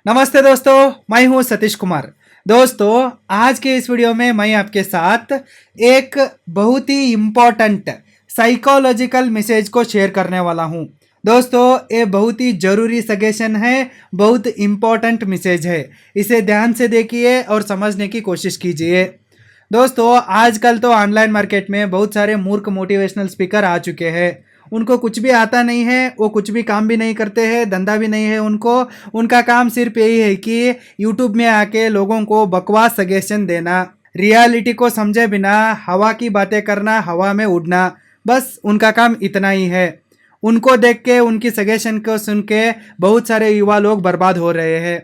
नमस्ते दोस्तों, मैं हूं सतीश कुमार। दोस्तों, आज के इस वीडियो में मैं आपके साथ एक बहुत ही इम्पोर्टेंट साइकोलॉजिकल मैसेज को शेयर करने वाला हूं। दोस्तों, ये बहुत ही ज़रूरी सजेशन है, बहुत इम्पोर्टेंट मैसेज है। इसे ध्यान से देखिए और समझने की कोशिश कीजिए। दोस्तों, आजकल तो ऑनलाइन मार्केट में बहुत सारे मूर्ख मोटिवेशनल स्पीकर आ चुके हैं। उनको कुछ भी आता नहीं है, वो कुछ भी काम भी नहीं करते हैं, धंधा भी नहीं है उनको। उनका काम सिर्फ यही है कि यूट्यूब में आके लोगों को बकवास सजेशन देना, रियलिटी को समझे बिना हवा की बातें करना, हवा में उड़ना। बस उनका काम इतना ही है। उनको देख के, उनकी सजेशन को सुन के बहुत सारे युवा लोग बर्बाद हो रहे हैं।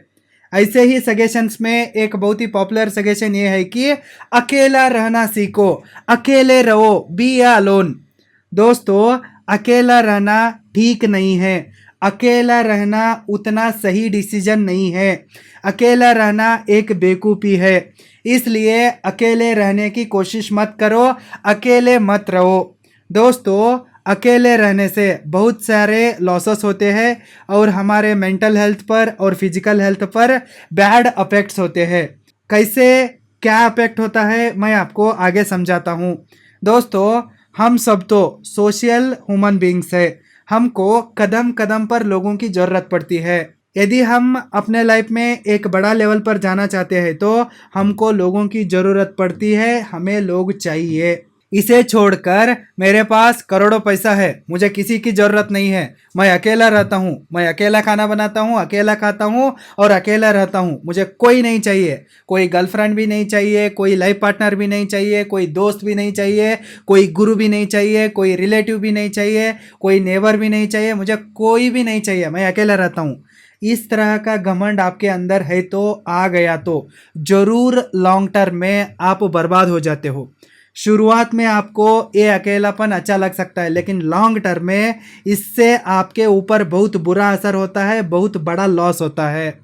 ऐसे ही सजेशंस में एक बहुत ही पॉपुलर सजेशन ये है कि अकेला रहना सीखो, अकेले रहो, बी अलोन। दोस्तों, अकेला रहना ठीक नहीं है। अकेला रहना उतना सही डिसीजन नहीं है। अकेला रहना एक बेवकूफ़ी है। इसलिए अकेले रहने की कोशिश मत करो, अकेले मत रहो। दोस्तों, अकेले रहने से बहुत सारे लॉसेस होते हैं और हमारे मेंटल हेल्थ पर और फिजिकल हेल्थ पर बैड अफेक्ट्स होते हैं। कैसे, क्या अफेक्ट होता है, मैं आपको आगे समझाता हूँ। दोस्तों, हम सब तो सोशल ह्यूमन बींग्स है। हमको कदम कदम पर लोगों की ज़रूरत पड़ती है। यदि हम अपने लाइफ में एक बड़ा लेवल पर जाना चाहते हैं तो हमको लोगों की ज़रूरत पड़ती है, हमें लोग चाहिए। इसे छोड़कर मेरे पास करोड़ों पैसा है, मुझे किसी की ज़रूरत नहीं है, मैं अकेला रहता हूँ, मैं अकेला खाना बनाता हूँ, अकेला खाता हूँ और अकेला रहता हूँ, मुझे कोई नहीं चाहिए। कोई गर्लफ्रेंड भी नहीं चाहिए, कोई लाइफ पार्टनर भी नहीं चाहिए, कोई दोस्त भी नहीं चाहिए, कोई गुरु भी नहीं चाहिए, कोई रिलेटिव भी नहीं चाहिए, कोई नेबर भी नहीं चाहिए, मुझे कोई भी नहीं चाहिए, मैं अकेला रहता हूँ। इस तरह का घमंड आपके अंदर है तो आ गया तो ज़रूर लॉन्ग टर्म में आप बर्बाद हो जाते हो। शुरुआत में आपको ये अकेलापन अच्छा लग सकता है, लेकिन लॉन्ग टर्म में इससे आपके ऊपर बहुत बुरा असर होता है, बहुत बड़ा लॉस होता है।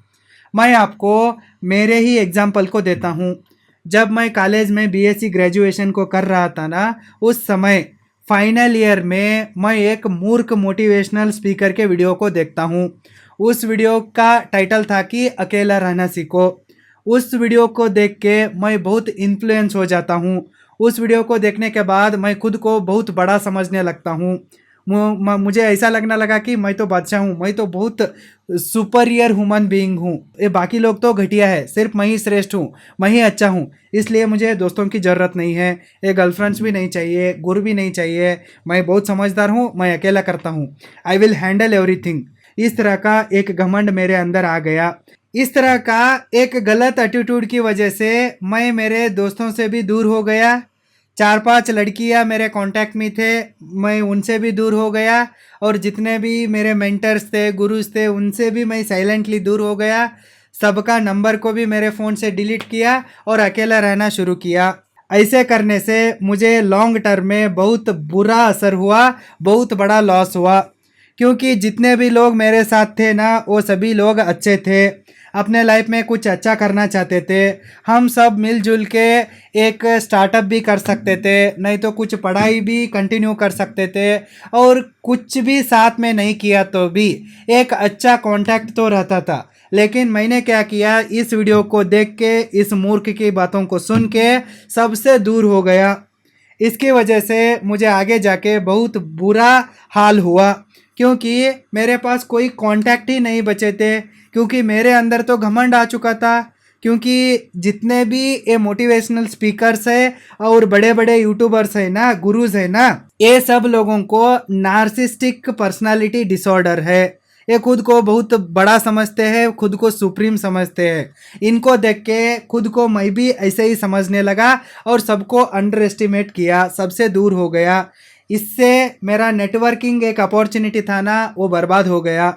मैं आपको मेरे ही एग्जाम्पल को देता हूँ। जब मैं कॉलेज में बीएससी ग्रेजुएशन को कर रहा था ना, उस समय फाइनल ईयर में मैं एक मूर्ख मोटिवेशनल स्पीकर के वीडियो को देखता हूँ। उस वीडियो का टाइटल था कि अकेला रहना सीखो। उस वीडियो को देख के मैं बहुत इन्फ्लुएंस हो जाता हूँ। उस वीडियो को देखने के बाद मैं खुद को बहुत बड़ा समझने लगता हूँ। मुझे ऐसा लगने लगा कि मैं तो बादशाह हूँ, मैं तो बहुत सुपरियर ह्यूमन बीइंग हूँ, ये बाकी लोग तो घटिया है, सिर्फ मैं ही श्रेष्ठ हूँ, मैं ही अच्छा हूँ। इसलिए मुझे दोस्तों की ज़रूरत नहीं है, ये गर्लफ्रेंड्स भी नहीं चाहिए, गुरु भी नहीं चाहिए, मैं बहुत समझदार हूँ, मैं अकेला करता हूँ, आई विल हैंडल एवरीथिंग। इस तरह का एक घमंड मेरे अंदर आ गया। इस तरह का एक गलत एटीट्यूड की वजह से मैं मेरे दोस्तों से भी दूर हो गया। 4-5 लड़कियां मेरे कांटेक्ट में थे, मैं उनसे भी दूर हो गया। और जितने भी मेरे मेंटर्स थे, गुरुज थे, उनसे भी मैं साइलेंटली दूर हो गया। सबका नंबर को भी मेरे फ़ोन से डिलीट किया और अकेला रहना शुरू किया। ऐसे करने से मुझे लॉन्ग टर्म में बहुत बुरा असर हुआ, बहुत बड़ा लॉस हुआ। क्योंकि जितने भी लोग मेरे साथ थे ना, वो सभी लोग अच्छे थे, अपने लाइफ में कुछ अच्छा करना चाहते थे। हम सब मिलजुल के एक स्टार्टअप भी कर सकते थे, नहीं तो कुछ पढ़ाई भी कंटिन्यू कर सकते थे, और कुछ भी साथ में नहीं किया तो भी एक अच्छा कांटेक्ट तो रहता था। लेकिन मैंने क्या किया, इस वीडियो को देख के, इस मूर्ख की बातों को सुन के सबसे दूर हो गया। इसकी वजह से मुझे आगे जाके बहुत बुरा हाल हुआ, क्योंकि मेरे पास कोई कांटेक्ट ही नहीं बचे थे। क्योंकि मेरे अंदर तो घमंड आ चुका था। क्योंकि जितने भी ये मोटिवेशनल स्पीकर्स है और बड़े बड़े यूट्यूबर्स है ना, गुरुज है ना, ये सब लोगों को नार्सिस्टिक पर्सनालिटी डिसऑर्डर है। ये खुद को बहुत बड़ा समझते हैं, खुद को सुप्रीम समझते हैं। इनको देख के खुद को मैं भी ऐसे ही समझने लगा और सबको अंडर एस्टिमेट किया, सबसे दूर हो गया। इससे मेरा नेटवर्किंग एक अपॉर्चुनिटी था ना, वो बर्बाद हो गया।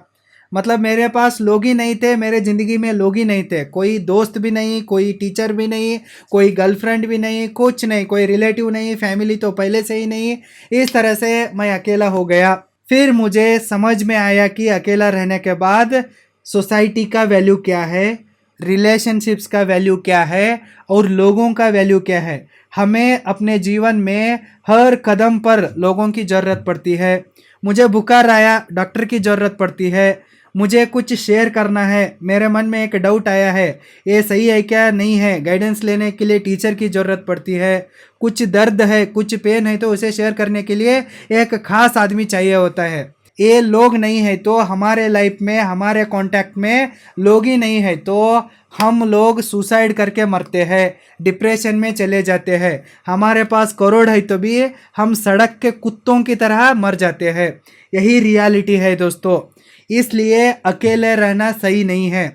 मतलब मेरे पास लोग ही नहीं थे, मेरे ज़िंदगी में लोग ही नहीं थे, कोई दोस्त भी नहीं, कोई टीचर भी नहीं, कोई गर्लफ्रेंड भी नहीं, कुछ नहीं, कोई रिलेटिव नहीं, फैमिली तो पहले से ही नहीं। इस तरह से मैं अकेला हो गया। फिर मुझे समझ में आया कि अकेला रहने के बाद सोसाइटी का वैल्यू क्या है, रिलेशनशिप्स का वैल्यू क्या है और लोगों का वैल्यू क्या है। हमें अपने जीवन में हर कदम पर लोगों की ज़रूरत पड़ती है। मुझे बुखार आया, डॉक्टर की ज़रूरत पड़ती है। मुझे कुछ शेयर करना है, मेरे मन में एक डाउट आया है, ये सही है क्या नहीं है, गाइडेंस लेने के लिए टीचर की ज़रूरत पड़ती है, कुछ दर्द है, कुछ पेन है, तो उसे शेयर करने के लिए एक खास आदमी चाहिए होता है। ये लोग नहीं है तो हमारे लाइफ में, हमारे कांटेक्ट में लोग ही नहीं है तो हम लोग सुसाइड करके मरते हैं, डिप्रेशन में चले जाते हैं। हमारे पास करोड़ है तो भी हम सड़क के कुत्तों की तरह मर जाते हैं। यही रियलिटी है दोस्तों। इसलिए अकेले रहना सही नहीं है।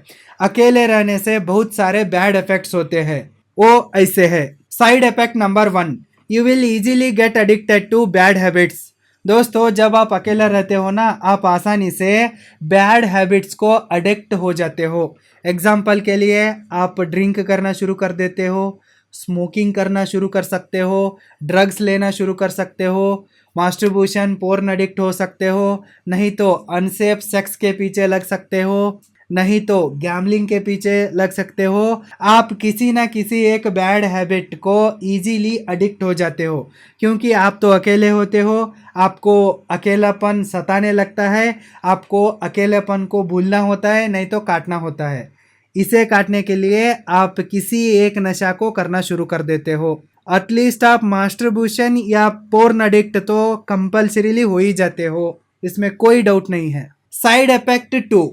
अकेले रहने से बहुत सारे बैड इफेक्ट्स होते हैं। वो ऐसे है। Side effect number 1, you will easily get addicted to bad habits. दोस्तों, जब आप अकेला रहते हो ना, आप आसानी से बैड हैबिट्स को अडिक्ट हो जाते हो। एग्जाम्पल के लिए, आप ड्रिंक करना शुरू कर देते हो, स्मोकिंग करना शुरू कर सकते हो, ड्रग्स लेना शुरू कर सकते हो, मास्टरबेशन, पोर्न एडिक्ट हो सकते हो, नहीं तो अनसेफ सेक्स के पीछे लग सकते हो, नहीं तो गैम्बलिंग के पीछे लग सकते हो। आप किसी ना किसी एक बैड हैबिट को इजीली एडिक्ट हो जाते हो, क्योंकि आप तो अकेले होते हो, आपको अकेलापन सताने लगता है, आपको अकेलेपन को भूलना होता है, नहीं तो काटना होता है। इसे काटने के लिए आप किसी एक नशा को करना शुरू कर देते हो। एटलीस्ट आप मास्टरबेशन या पोर्न एडिक्ट तो कंपल्सरीली हो ही जाते हो, इसमें कोई डाउट नहीं है। Side effect 2,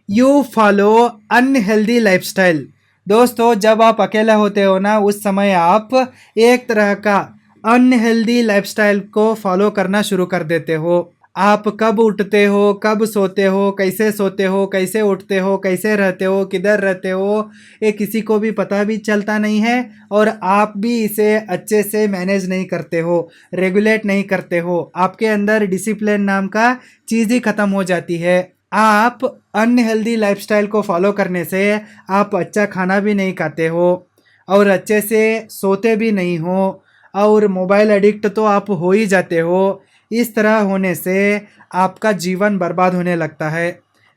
you follow unhealthy lifestyle. दोस्तों, जब आप अकेला होते हो ना, उस समय आप एक तरह का अनहेल्दी लाइफस्टाइल को फॉलो करना शुरू कर देते हो। आप कब उठते हो, कब सोते हो, कैसे सोते हो, कैसे उठते हो, कैसे रहते हो, किधर रहते हो, ये किसी को भी पता भी चलता नहीं है, और आप भी इसे अच्छे से मैनेज नहीं करते हो, रेगुलेट नहीं करते हो। आपके अंदर डिसिप्लिन नाम का चीज़ ही ख़त्म हो जाती है। आप अनहेल्दी लाइफस्टाइल को फॉलो करने से आप अच्छा खाना भी नहीं खाते हो, और अच्छे से सोते भी नहीं हो, और मोबाइल एडिक्ट तो आप हो ही जाते हो। इस तरह होने से आपका जीवन बर्बाद होने लगता है।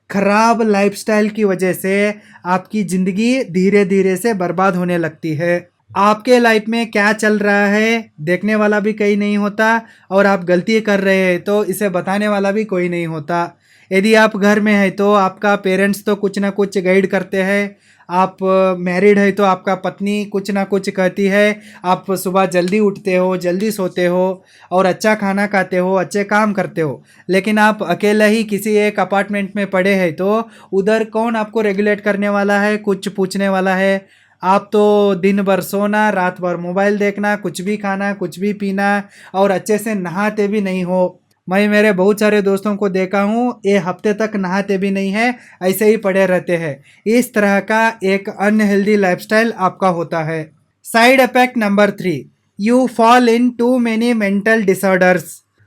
खराब लाइफस्टाइल की वजह से आपकी ज़िंदगी धीरे धीरे से बर्बाद होने लगती है। आपके लाइफ में क्या चल रहा है देखने वाला भी कोई नहीं होता, और आप गलती कर रहे हैं तो इसे बताने वाला भी कोई नहीं होता। यदि आप घर में हैं तो आपका पेरेंट्स तो कुछ ना कुछ गाइड करते हैं, आप मैरिड है तो आपका पत्नी कुछ ना कुछ कहती है, आप सुबह जल्दी उठते हो, जल्दी सोते हो, और अच्छा खाना खाते हो, अच्छे काम करते हो। लेकिन आप अकेले ही किसी एक अपार्टमेंट में पड़े हैं तो उधर कौन आपको रेगुलेट करने वाला है, कुछ पूछने वाला है? आप तो दिन भर सोना, रात भर मोबाइल देखना, कुछ भी खाना, कुछ भी पीना, और अच्छे से नहाते भी नहीं हो। मैं मेरे बहुत सारे दोस्तों को देखा हूँ, ये हफ्ते तक नहाते भी नहीं है, ऐसे ही पड़े रहते हैं। इस तरह का एक अनहेल्दी लाइफस्टाइल आपका होता है। Side effect number 3, you fall into many mental disorders.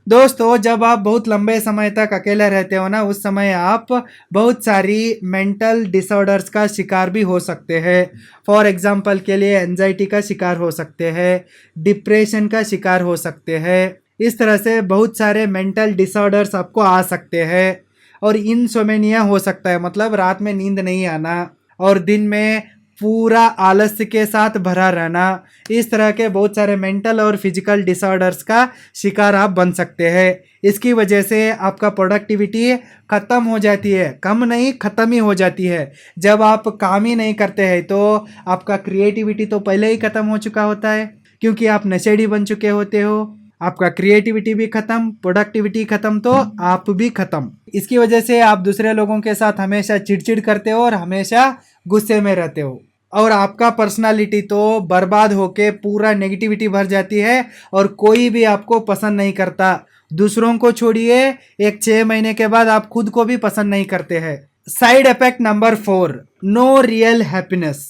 दोस्तों, जब आप बहुत लंबे समय तक अकेले रहते हो ना, उस समय आप बहुत सारी मेंटल डिसऑर्डर्स का शिकार भी हो सकते हैं। फॉर एग्जांपल के लिए एंजाइटी का शिकार हो सकते हैं, डिप्रेशन का शिकार हो सकते हैं। इस तरह से बहुत सारे मेंटल डिसऑर्डर्स आपको आ सकते हैं। और इंसोमेनिया हो सकता है, मतलब रात में नींद नहीं आना, और दिन में पूरा आलस्य के साथ भरा रहना। इस तरह के बहुत सारे मेंटल और फिजिकल डिसऑर्डर्स का शिकार आप बन सकते हैं। इसकी वजह से आपका प्रोडक्टिविटी ख़त्म हो जाती है, कम नहीं ख़त्म ही हो जाती है। जब आप काम ही नहीं करते हैं तो आपका क्रिएटिविटी तो पहले ही ख़त्म हो चुका होता है, क्योंकि आप नशेड़ी बन चुके होते हो। आपका क्रिएटिविटी भी खत्म, प्रोडक्टिविटी खत्म, तो आप भी खत्म। इसकी वजह से आप दूसरे लोगों के साथ हमेशा चिड़चिड़ करते हो और हमेशा गुस्से में रहते हो, और आपका पर्सनालिटी तो बर्बाद होके पूरा नेगेटिविटी भर जाती है, और कोई भी आपको पसंद नहीं करता। दूसरों को छोड़िए, एक 6 महीने के बाद आप खुद को भी पसंद नहीं करते हैं। Side effect number 4, no real happiness.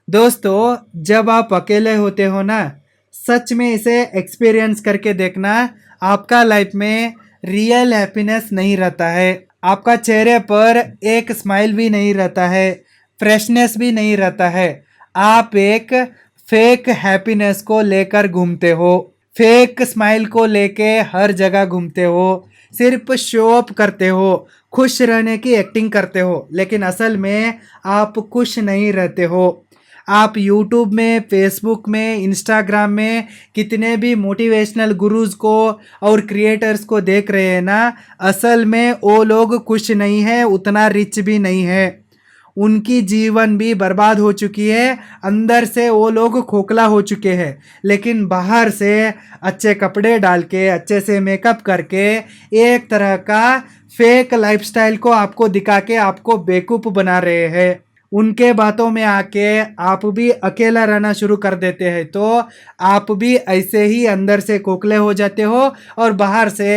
दोस्तों, जब आप अकेले होते हो ना, सच में इसे एक्सपीरियंस करके देखना, आपका लाइफ में रियल हैप्पीनेस नहीं रहता है। आपका चेहरे पर एक स्माइल भी नहीं रहता है, फ्रेशनेस भी नहीं रहता है। आप एक फेक हैप्पीनेस को लेकर घूमते हो, फेक स्माइल को लेके हर जगह घूमते हो, सिर्फ शो अप करते हो, खुश रहने की एक्टिंग करते हो, लेकिन असल में आप खुश नहीं रहते हो। आप यूट्यूब में, फेसबुक में, इंस्टाग्राम में कितने भी मोटिवेशनल गुरुज को और क्रिएटर्स को देख रहे हैं ना, असल में वो लोग कुछ नहीं है, उतना रिच भी नहीं है। उनकी जीवन भी बर्बाद हो चुकी है, अंदर से वो लोग खोखला हो चुके हैं, लेकिन बाहर से अच्छे कपड़े डाल के, अच्छे से मेकअप करके, एक तरह का फेक लाइफस्टाइल को आपको दिखा के आपको बेवकूफ़ बना रहे हैं। उनके बातों में आके आप भी अकेला रहना शुरू कर देते हैं, तो आप भी ऐसे ही अंदर से खोखले हो जाते हो और बाहर से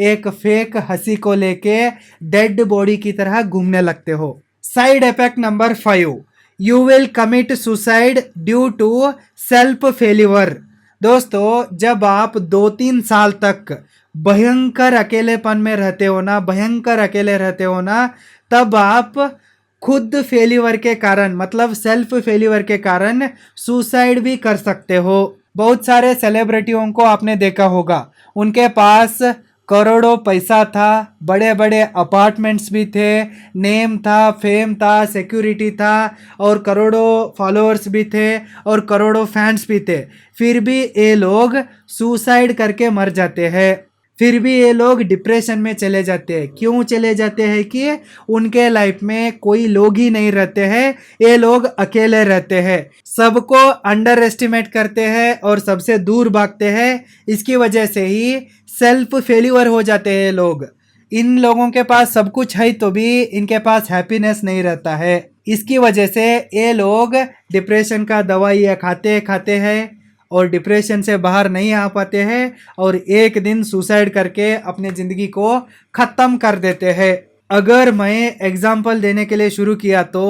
एक फेक हंसी को लेके डेड बॉडी की तरह घूमने लगते हो। Side effect number 5, you will commit suicide due to self failure. दोस्तों, जब आप 2-3 साल तक भयंकर अकेलेपन में रहते हो ना, भयंकर अकेले रहते हो ना, तब आप खुद फेल्यूर के कारण, मतलब सेल्फ फेल्यूर के कारण सुसाइड भी कर सकते हो। बहुत सारे सेलिब्रिटियों को आपने देखा होगा, उनके पास करोड़ों पैसा था, बड़े बड़े अपार्टमेंट्स भी थे, नेम था, फेम था, सिक्योरिटी था और करोड़ों फॉलोअर्स भी थे और करोड़ों फैंस भी थे, फिर भी ये लोग सुसाइड करके मर जाते हैं। फिर भी ये लोग डिप्रेशन में चले जाते हैं। क्यों चले जाते हैं? कि उनके लाइफ में कोई लोग ही नहीं रहते हैं, ये लोग अकेले रहते हैं, सबको अंडर एस्टिमेट करते हैं और सबसे दूर भागते हैं। इसकी वजह से ही सेल्फ फेल्यूर हो जाते हैं लोग। इन लोगों के पास सब कुछ है तो भी इनके पास हैप्पीनेस नहीं रहता है। इसकी वजह से ये लोग डिप्रेशन का दवाइयाँ खाते हैं और डिप्रेशन से बाहर नहीं आ पाते हैं और एक दिन सुसाइड करके अपने ज़िंदगी को ख़त्म कर देते हैं। अगर मैं एग्जाम्पल देने के लिए शुरू किया तो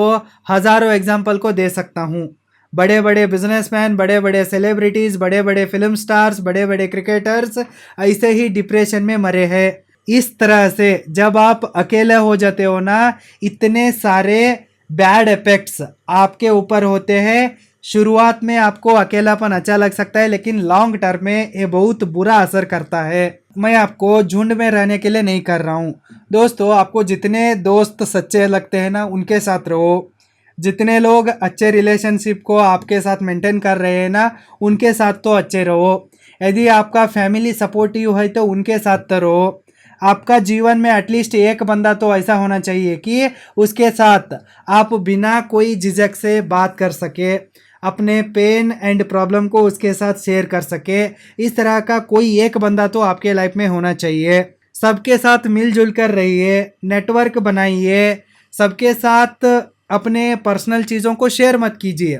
हज़ारों एग्जाम्पल को दे सकता हूँ। बड़े बड़े बिजनेसमैन, बड़े बड़े सेलिब्रिटीज़, बड़े बड़े फिल्म स्टार्स, बड़े बड़े क्रिकेटर्स ऐसे ही डिप्रेशन में मरे हैं। इस तरह से जब आप अकेले हो जाते हो ना, इतने सारे बैड इफेक्ट्स आपके ऊपर होते हैं। शुरुआत में आपको अकेलापन अच्छा लग सकता है, लेकिन लॉन्ग टर्म में ये बहुत बुरा असर करता है। मैं आपको झुंड में रहने के लिए नहीं कर रहा हूँ दोस्तों। आपको जितने दोस्त सच्चे लगते हैं ना, उनके साथ रहो। जितने लोग अच्छे रिलेशनशिप को आपके साथ मेंटेन कर रहे हैं ना, उनके साथ तो अच्छे रहो। यदि आपका फैमिली सपोर्टिव है तो उनके साथ तो रहो। आपका जीवन में एटलीस्ट एक बंदा तो ऐसा होना चाहिए कि उसके साथ आप बिना कोई झिझक से बात कर सके, अपने पेन एंड प्रॉब्लम को उसके साथ शेयर कर सके। इस तरह का कोई एक बंदा तो आपके लाइफ में होना चाहिए। सबके साथ मिलजुल कर रहिए, नेटवर्क बनाइए, सबके साथ अपने पर्सनल चीज़ों को शेयर मत कीजिए।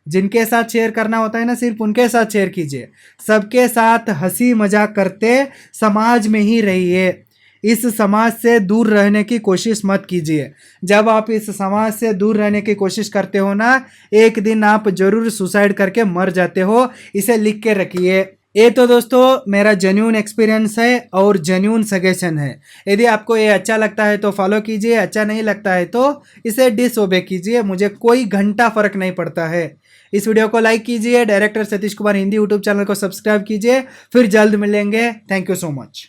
जिनके साथ शेयर करना होता है ना, सिर्फ उनके साथ शेयर कीजिए। सबके साथ हंसी मजाक करते समाज में ही रहिए। इस समाज से दूर रहने की कोशिश मत कीजिए। जब आप इस समाज से दूर रहने की कोशिश करते हो ना, एक दिन आप जरूर सुसाइड करके मर जाते हो। इसे लिख के रखिए। ये तो दोस्तों मेरा जेन्यून एक्सपीरियंस है और जेन्यून सजेशन है। यदि आपको ये अच्छा लगता है तो फॉलो कीजिए, अच्छा नहीं लगता है तो इसे डिसओबे कीजिए, मुझे कोई घंटा फर्क नहीं पड़ता है। इस वीडियो को लाइक कीजिए, director Satish Kumar Hindi YouTube channel को सब्सक्राइब कीजिए। फिर जल्द मिलेंगे। Thank you so much.